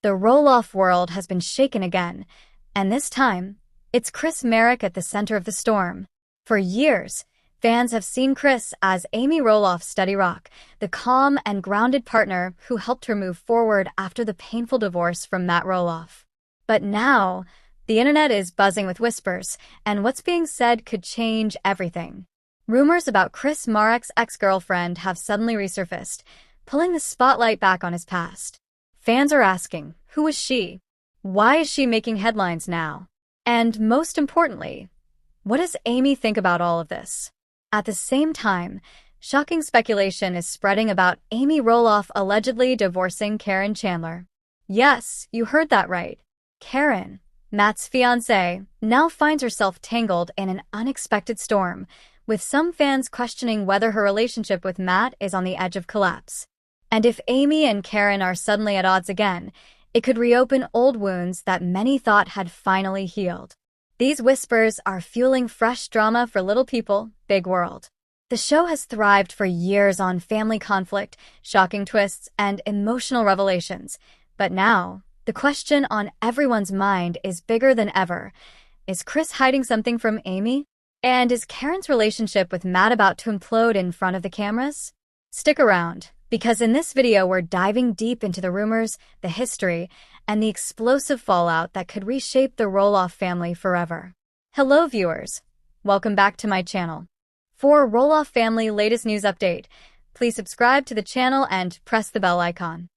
The Roloff world has been shaken again, and this time, it's Marek at the center of the storm. For years, fans have seen Chris as Amy Roloff's steady rock, the calm and grounded partner who helped her move forward after the painful divorce from Matt Roloff. But now, the internet is buzzing with whispers, and what's being said could change everything. Rumors about Marek's ex-girlfriend have suddenly resurfaced, pulling the spotlight back on his past. Fans are asking, who is she? Why is she making headlines now? And most importantly, what does Amy think about all of this? At the same time, shocking speculation is spreading about Amy Roloff allegedly divorcing Caryn Chandler. Yes, you heard that right. Caryn, Matt's fiancée, now finds herself tangled in an unexpected storm, with some fans questioning whether her relationship with Matt is on the edge of collapse. And if Amy and Caryn are suddenly at odds again, it could reopen old wounds that many thought had finally healed. These whispers are fueling fresh drama for Little People, Big World. The show has thrived for years on family conflict, shocking twists, and emotional revelations. But now, the question on everyone's mind is bigger than ever. Is Chris hiding something from Amy? And is Caryn's relationship with Matt about to implode in front of the cameras? Stick around, because in this video we're diving deep into the rumors, the history, and the explosive fallout that could reshape the Roloff family forever. Hello viewers, welcome back to my channel. For Roloff family latest news update, please subscribe to the channel and press the bell icon.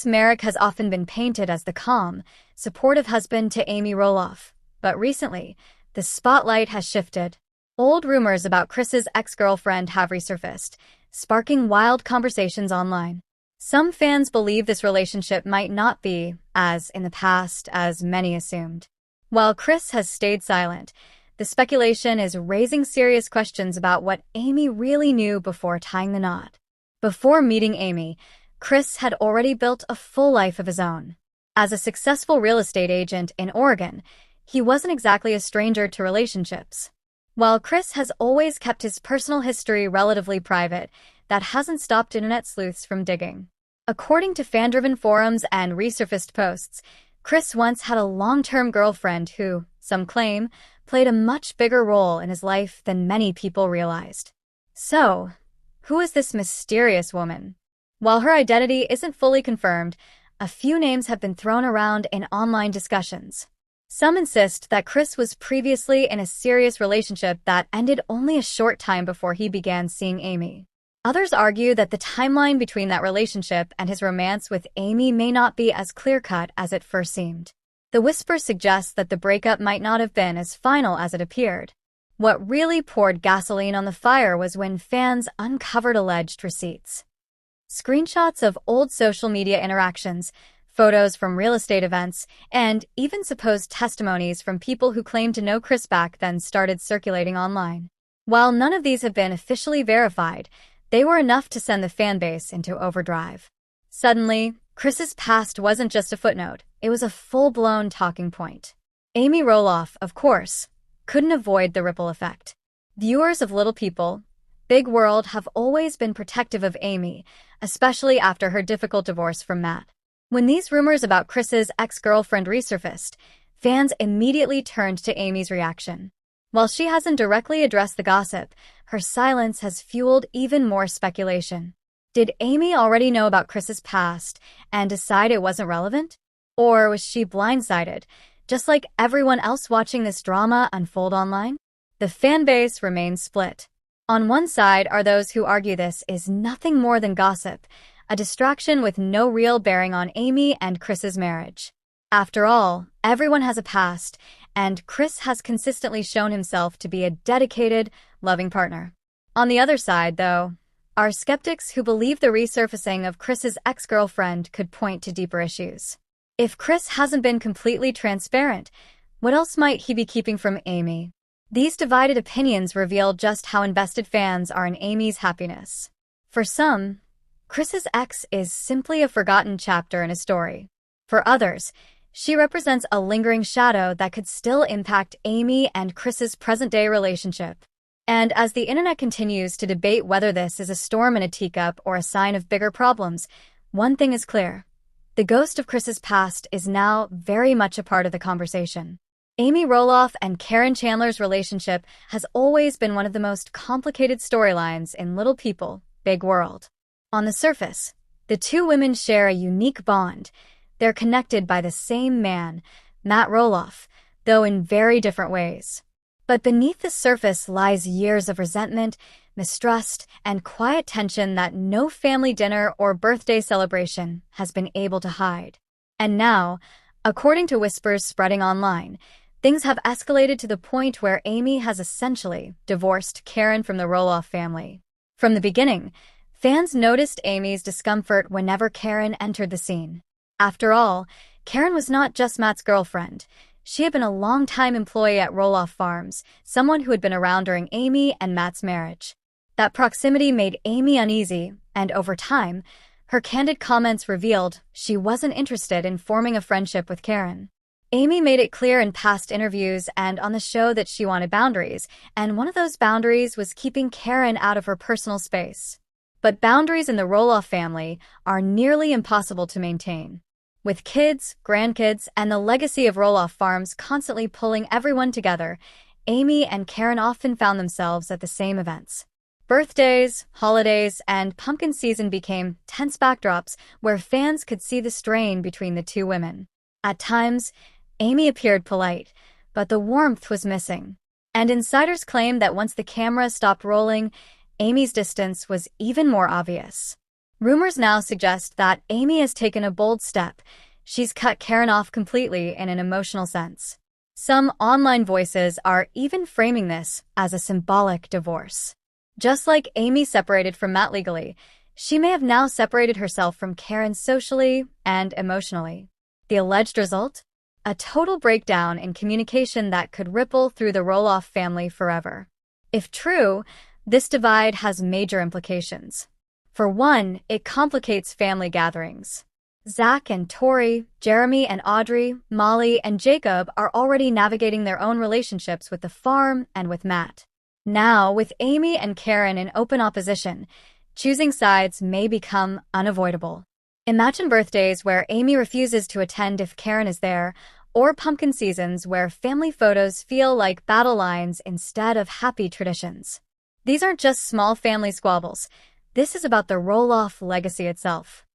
Marek has often been painted as the calm, supportive husband to Amy Roloff, but recently, the spotlight has shifted. Old rumors about Chris's ex-girlfriend have resurfaced, sparking wild conversations online. Some fans believe this relationship might not be, as in the past, as many assumed. While Chris has stayed silent, the speculation is raising serious questions about what Amy really knew before tying the knot. Before meeting Amy, Chris had already built a full life of his own. As a successful real estate agent in Oregon, he wasn't exactly a stranger to relationships. While Chris has always kept his personal history relatively private, that hasn't stopped internet sleuths from digging. According to fan-driven forums and resurfaced posts, Chris once had a long-term girlfriend who, some claim, played a much bigger role in his life than many people realized. So, who is this mysterious woman? While her identity isn't fully confirmed, a few names have been thrown around in online discussions. Some insist that Chris was previously in a serious relationship that ended only a short time before he began seeing Amy. Others argue that the timeline between that relationship and his romance with Amy may not be as clear-cut as it first seemed. The whispers suggest that the breakup might not have been as final as it appeared. What really poured gasoline on the fire was when fans uncovered alleged receipts. Screenshots of old social media interactions, photos from real estate events, and even supposed testimonies from people who claimed to know Chris back then started circulating online. While none of these have been officially verified, they were enough to send the fanbase into overdrive. Suddenly, Chris's past wasn't just a footnote, it was a full-blown talking point. Amy Roloff, of course, couldn't avoid the ripple effect. Viewers of Little People, Big World have always been protective of Amy, especially after her difficult divorce from Matt. When these rumors about Chris's ex-girlfriend resurfaced, fans immediately turned to Amy's reaction. While she hasn't directly addressed the gossip, her silence has fueled even more speculation. Did Amy already know about Chris's past and decide it wasn't relevant? Or was she blindsided, just like everyone else watching this drama unfold online? The fan base remains split. On one side are those who argue this is nothing more than gossip, a distraction with no real bearing on Amy and Chris's marriage. After all, everyone has a past, and Chris has consistently shown himself to be a dedicated, loving partner. On the other side, though, are skeptics who believe the resurfacing of Chris's ex-girlfriend could point to deeper issues. If Chris hasn't been completely transparent, what else might he be keeping from Amy? These divided opinions reveal just how invested fans are in Amy's happiness. For some, Chris's ex is simply a forgotten chapter in a story. For others, she represents a lingering shadow that could still impact Amy and Chris's present-day relationship. And as the internet continues to debate whether this is a storm in a teacup or a sign of bigger problems, one thing is clear. The ghost of Chris's past is now very much a part of the conversation. Amy Roloff and Caryn Chandler's relationship has always been one of the most complicated storylines in Little People, Big World. On the surface, the two women share a unique bond. They're connected by the same man, Matt Roloff, though in very different ways. But beneath the surface lies years of resentment, mistrust, and quiet tension that no family dinner or birthday celebration has been able to hide. And now, according to whispers spreading online, things have escalated to the point where Amy has essentially divorced Caryn from the Roloff family. From the beginning, fans noticed Amy's discomfort whenever Caryn entered the scene. After all, Caryn was not just Matt's girlfriend. She had been a long-time employee at Roloff Farms, someone who had been around during Amy and Matt's marriage. That proximity made Amy uneasy, and over time, her candid comments revealed she wasn't interested in forming a friendship with Caryn. Amy made it clear in past interviews and on the show that she wanted boundaries, and one of those boundaries was keeping Caryn out of her personal space. But boundaries in the Roloff family are nearly impossible to maintain. With kids, grandkids, and the legacy of Roloff Farms constantly pulling everyone together, Amy and Caryn often found themselves at the same events. Birthdays, holidays, and pumpkin season became tense backdrops where fans could see the strain between the two women. At times, Amy appeared polite, but the warmth was missing. And insiders claim that once the camera stopped rolling, Amy's distance was even more obvious. Rumors now suggest that Amy has taken a bold step. She's cut Caryn off completely in an emotional sense. Some online voices are even framing this as a symbolic divorce. Just like Amy separated from Matt legally, she may have now separated herself from Caryn socially and emotionally. The alleged result? A total breakdown in communication that could ripple through the Roloff family forever. If true, this divide has major implications. For one, it complicates family gatherings. Zach and Tori, Jeremy and Audrey, Molly and Jacob are already navigating their own relationships with the farm and with Matt. Now, with Amy and Caryn in open opposition, choosing sides may become unavoidable. Imagine birthdays where Amy refuses to attend if Caryn is there, or pumpkin seasons where family photos feel like battle lines instead of happy traditions. These aren't just small family squabbles. This is about the Roloff legacy itself.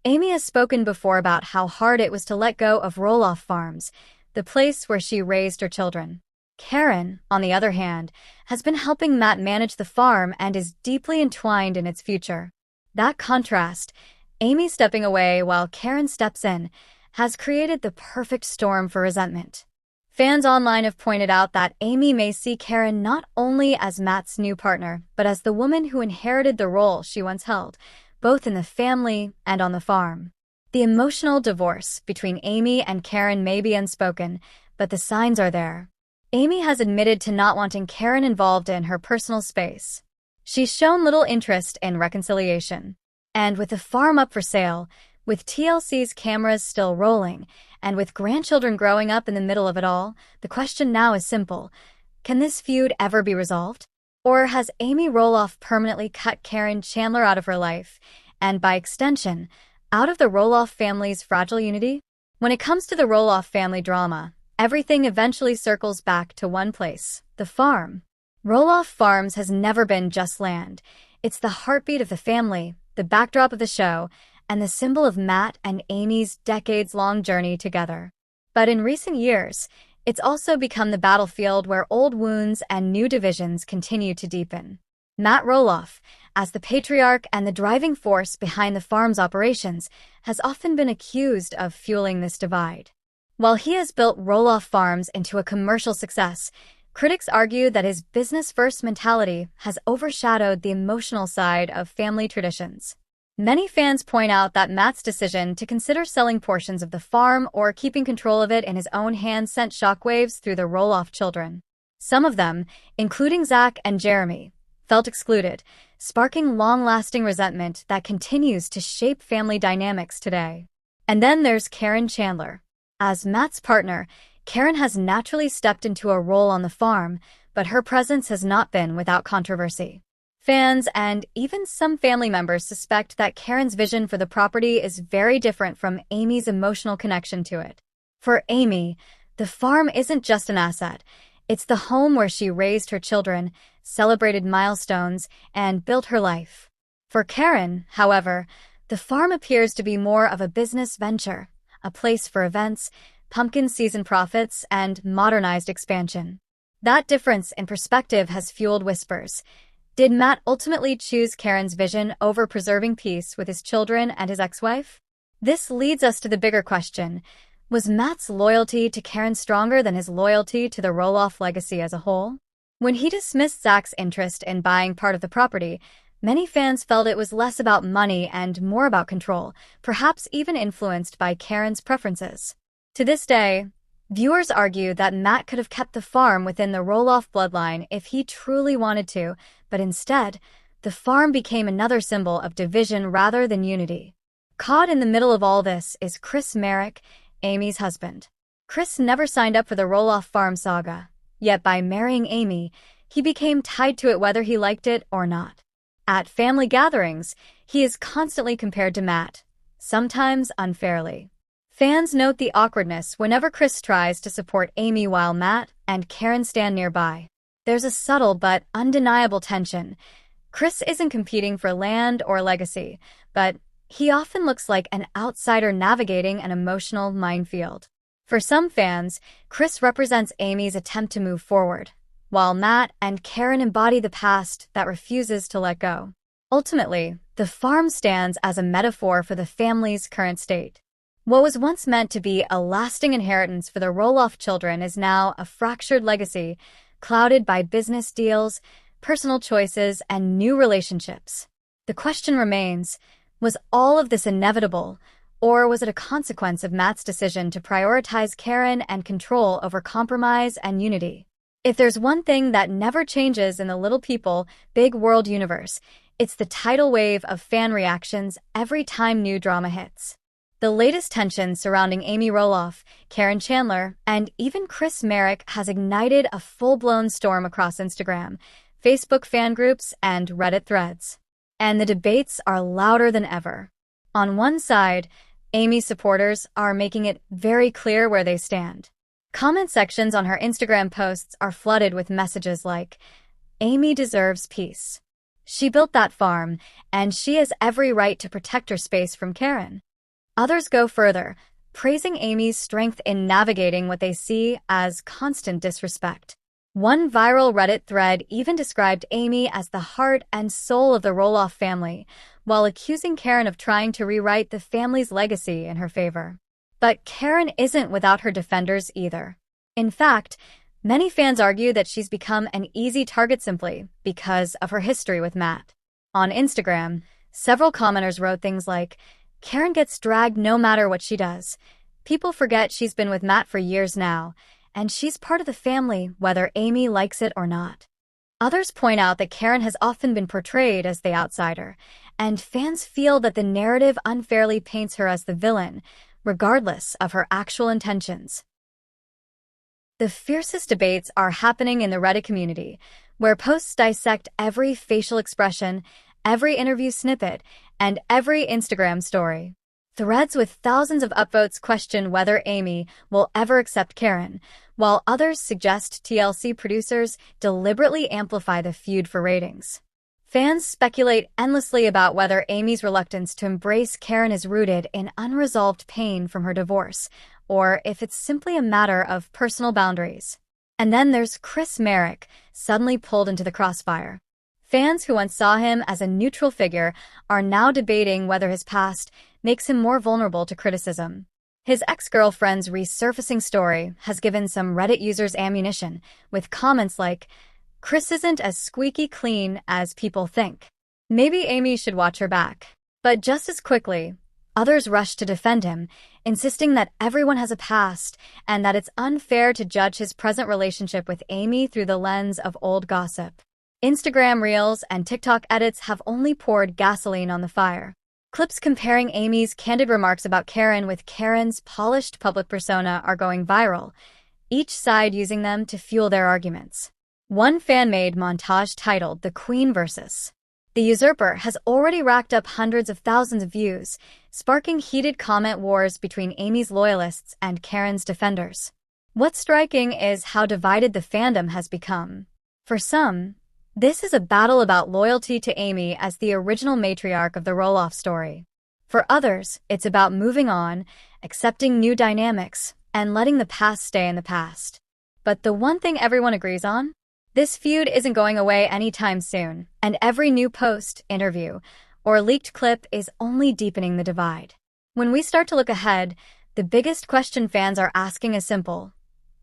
Amy has spoken before about how hard it was to let go of Roloff Farms, the place where she raised her children. Caryn, on the other hand, has been helping Matt manage the farm and is deeply entwined in its future. That contrast, Amy stepping away while Caryn steps in, has created the perfect storm for resentment. Fans online have pointed out that Amy may see Caryn not only as Matt's new partner, but as the woman who inherited the role she once held, both in the family and on the farm. The emotional divorce between Amy and Caryn may be unspoken, but the signs are there. Amy has admitted to not wanting Caryn involved in her personal space. She's shown little interest in reconciliation. And with the farm up for sale, with TLC's cameras still rolling, and with grandchildren growing up in the middle of it all, the question now is simple. Can this feud ever be resolved? Or has Amy Roloff permanently cut Caryn Chandler out of her life, and by extension, out of the Roloff family's fragile unity? When it comes to the Roloff family drama, everything eventually circles back to one place, the farm. Roloff Farms has never been just land. It's the heartbeat of the family, the backdrop of the show, and the symbol of Matt and Amy's decades-long journey together. But in recent years, it's also become the battlefield where old wounds and new divisions continue to deepen. Matt Roloff, as the patriarch and the driving force behind the farm's operations, has often been accused of fueling this divide. While he has built Roloff Farms into a commercial success, critics argue that his business-first mentality has overshadowed the emotional side of family traditions. Many fans point out that Matt's decision to consider selling portions of the farm or keeping control of it in his own hands sent shockwaves through the Roloff children. Some of them, including Zach and Jeremy, felt excluded, sparking long-lasting resentment that continues to shape family dynamics today. And then there's Caryn Chandler. As Matt's partner, Caryn has naturally stepped into a role on the farm, but her presence has not been without controversy. Fans and even some family members suspect that Caryn's vision for the property is very different from Amy's emotional connection to it. For Amy, the farm isn't just an asset. It's the home where she raised her children, celebrated milestones, and built her life. For Caryn, however, the farm appears to be more of a business venture, a place for events, pumpkin season profits, and modernized expansion. That difference in perspective has fueled whispers. Did Matt ultimately choose Caryn's vision over preserving peace with his children and his ex-wife? This leads us to the bigger question. Was Matt's loyalty to Caryn stronger than his loyalty to the Roloff legacy as a whole? When he dismissed Zach's interest in buying part of the property, many fans felt it was less about money and more about control, perhaps even influenced by Caryn's preferences. To this day, viewers argue that Matt could have kept the farm within the Roloff bloodline if he truly wanted to, but instead, the farm became another symbol of division rather than unity. Caught in the middle of all this is Marek, Amy's husband. Chris never signed up for the Roloff Farm saga, yet by marrying Amy, he became tied to it whether he liked it or not. At family gatherings, he is constantly compared to Matt, sometimes unfairly. Fans note the awkwardness whenever Chris tries to support Amy while Matt and Caryn stand nearby. There's a subtle but undeniable tension. Chris isn't competing for land or legacy, but he often looks like an outsider navigating an emotional minefield. For some fans, Chris represents Amy's attempt to move forward, while Matt and Caryn embody the past that refuses to let go. Ultimately, the farm stands as a metaphor for the family's current state. What was once meant to be a lasting inheritance for the Roloff children is now a fractured legacy, clouded by business deals, personal choices, and new relationships. The question remains, was all of this inevitable, or was it a consequence of Matt's decision to prioritize Caryn and control over compromise and unity? If there's one thing that never changes in the Little People, Big World universe, it's the tidal wave of fan reactions every time new drama hits. The latest tension surrounding Amy Roloff, Caryn Chandler, and even Marek has ignited a full-blown storm across Instagram, Facebook fan groups, and Reddit threads. And the debates are louder than ever. On one side, Amy's supporters are making it very clear where they stand. Comment sections on her Instagram posts are flooded with messages like, "Amy deserves peace. She built that farm, and she has every right to protect her space from Caryn." Others go further, praising Amy's strength in navigating what they see as constant disrespect. One viral Reddit thread even described Amy as the heart and soul of the Roloff family, while accusing Caryn of trying to rewrite the family's legacy in her favor. But Caryn isn't without her defenders either. In fact, many fans argue that she's become an easy target simply because of her history with Matt. On Instagram, several commenters wrote things like, "Caryn gets dragged no matter what she does. People forget she's been with Matt for years now, and she's part of the family whether Amy likes it or not." Others point out that Caryn has often been portrayed as the outsider, and fans feel that the narrative unfairly paints her as the villain, regardless of her actual intentions. The fiercest debates are happening in the Reddit community, where posts dissect every facial expression, every interview snippet, and every Instagram story. Threads with thousands of upvotes question whether Amy will ever accept Caryn, while others suggest TLC producers deliberately amplify the feud for ratings. Fans speculate endlessly about whether Amy's reluctance to embrace Caryn is rooted in unresolved pain from her divorce, or if it's simply a matter of personal boundaries. And then there's Marek, suddenly pulled into the crossfire. Fans who once saw him as a neutral figure are now debating whether his past makes him more vulnerable to criticism. His ex-girlfriend's resurfacing story has given some Reddit users ammunition, with comments like, "Chris isn't as squeaky clean as people think. Maybe Amy should watch her back." But just as quickly, others rush to defend him, insisting that everyone has a past and that it's unfair to judge his present relationship with Amy through the lens of old gossip. Instagram Reels and TikTok edits have only poured gasoline on the fire. Clips comparing Amy's candid remarks about Caryn with Caryn's polished public persona are going viral, each side using them to fuel their arguments. One fan-made montage titled "The Queen vs. the Usurper" has already racked up hundreds of thousands of views, sparking heated comment wars between Amy's loyalists and Caryn's defenders. What's striking is how divided the fandom has become. For some, this is a battle about loyalty to Amy as the original matriarch of the Roloff story. For others, it's about moving on, accepting new dynamics, and letting the past stay in the past. But the one thing everyone agrees on? This feud isn't going away anytime soon, and every new post, interview, or leaked clip is only deepening the divide. When we start to look ahead, the biggest question fans are asking is simple.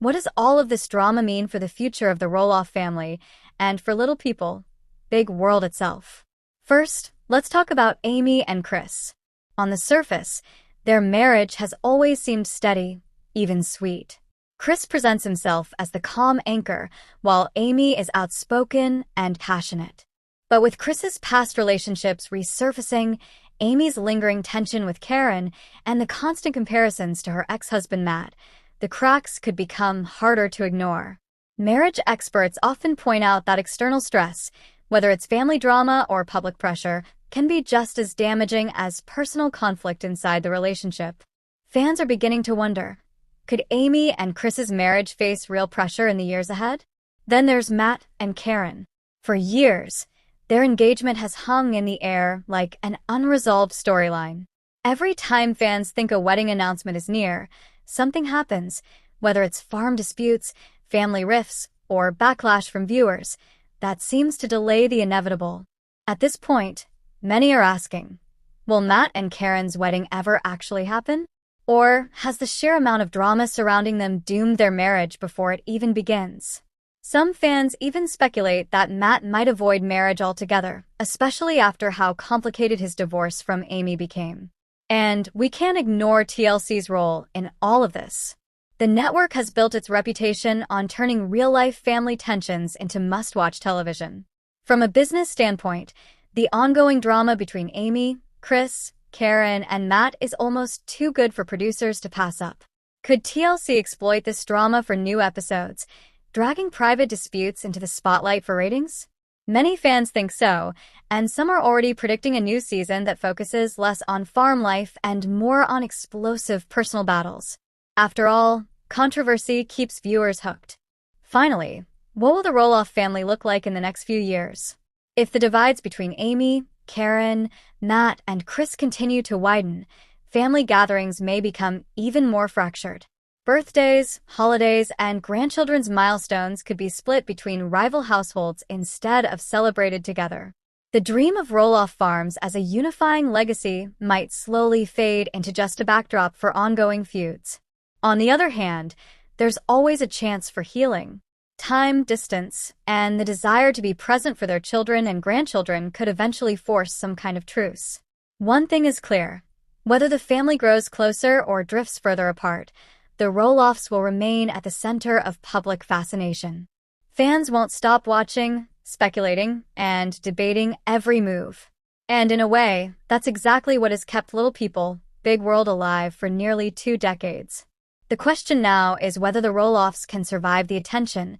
What does all of this drama mean for the future of the Roloff family, and for little people, big world itself? First, let's talk about Amy and Chris. On the surface, their marriage has always seemed steady, even sweet. Chris presents himself as the calm anchor, while Amy is outspoken and passionate. But with Chris's past relationships resurfacing, Amy's lingering tension with Caryn, and the constant comparisons to her ex-husband Matt, the cracks could become harder to ignore. Marriage experts often point out that external stress, whether it's family drama or public pressure, can be just as damaging as personal conflict inside the relationship. Fans are beginning to wonder, could Amy and Chris's marriage face real pressure in the years ahead? Then there's Matt and Caryn. For years, their engagement has hung in the air like an unresolved storyline. Every time fans think a wedding announcement is near, something happens, whether it's farm disputes, family rifts, or backlash from viewers, that seems to delay the inevitable. At this point, many are asking, will Matt and Caryn's wedding ever actually happen? Or has the sheer amount of drama surrounding them doomed their marriage before it even begins? Some fans even speculate that Matt might avoid marriage altogether, especially after how complicated his divorce from Amy became. And we can't ignore TLC's role in all of this. The network has built its reputation on turning real-life family tensions into must-watch television. From a business standpoint, the ongoing drama between Amy, Chris, Caryn, and Matt is almost too good for producers to pass up. Could TLC exploit this drama for new episodes, dragging private disputes into the spotlight for ratings? Many fans think so, and some are already predicting a new season that focuses less on farm life and more on explosive personal battles. After all, controversy keeps viewers hooked. Finally, what will the Roloff family look like in the next few years? If the divides between Amy, Caryn, Matt, and Chris continue to widen, family gatherings may become even more fractured. Birthdays, holidays, and grandchildren's milestones could be split between rival households instead of celebrated together. The dream of Roloff Farms as a unifying legacy might slowly fade into just a backdrop for ongoing feuds. On the other hand, there's always a chance for healing. Time, distance, and the desire to be present for their children and grandchildren could eventually force some kind of truce. One thing is clear: whether the family grows closer or drifts further apart, the Roloffs will remain at the center of public fascination. Fans won't stop watching, speculating, and debating every move. And in a way, that's exactly what has kept little people, big world alive for nearly 2 decades. The question now is whether the Roloffs can survive the attention,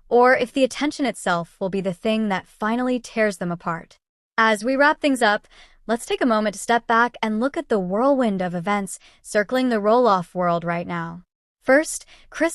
or if the attention itself will be the thing that finally tears them apart. As we wrap things up, let's take a moment to step back and look at the whirlwind of events circling the Roloff world right now. First,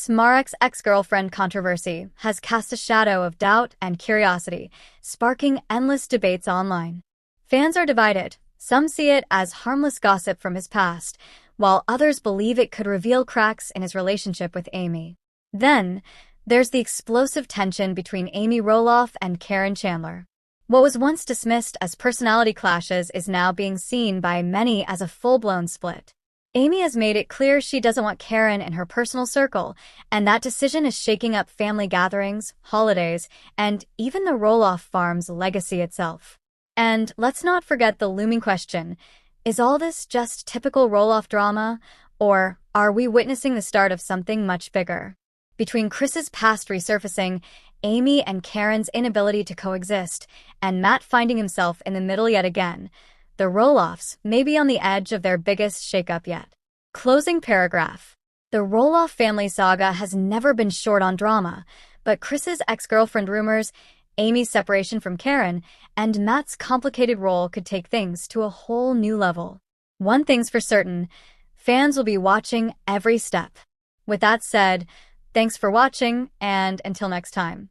Marek's ex-girlfriend controversy has cast a shadow of doubt and curiosity, sparking endless debates online. Fans are divided. Some see it as harmless gossip from his past, while others believe it could reveal cracks in his relationship with Amy. Then, there's the explosive tension between Amy Roloff and Caryn Chandler. What was once dismissed as personality clashes is now being seen by many as a full-blown split. Amy has made it clear she doesn't want Caryn in her personal circle, and that decision is shaking up family gatherings, holidays, and even the Roloff Farms' legacy itself. And let's not forget the looming question: is all this just typical Roloff drama, or are we witnessing the start of something much bigger? Between Chris's past resurfacing, Amy and Caryn's inability to coexist, and Matt finding himself in the middle yet again, the Roloffs may be on the edge of their biggest shakeup yet. Closing paragraph. The Roloff family saga has never been short on drama, But Chris's ex-girlfriend rumors, Amy's separation from Caryn, and Matt's complicated role could take things to a whole new level. One thing's for certain, fans will be watching every step. With that said, thanks for watching, and until next time.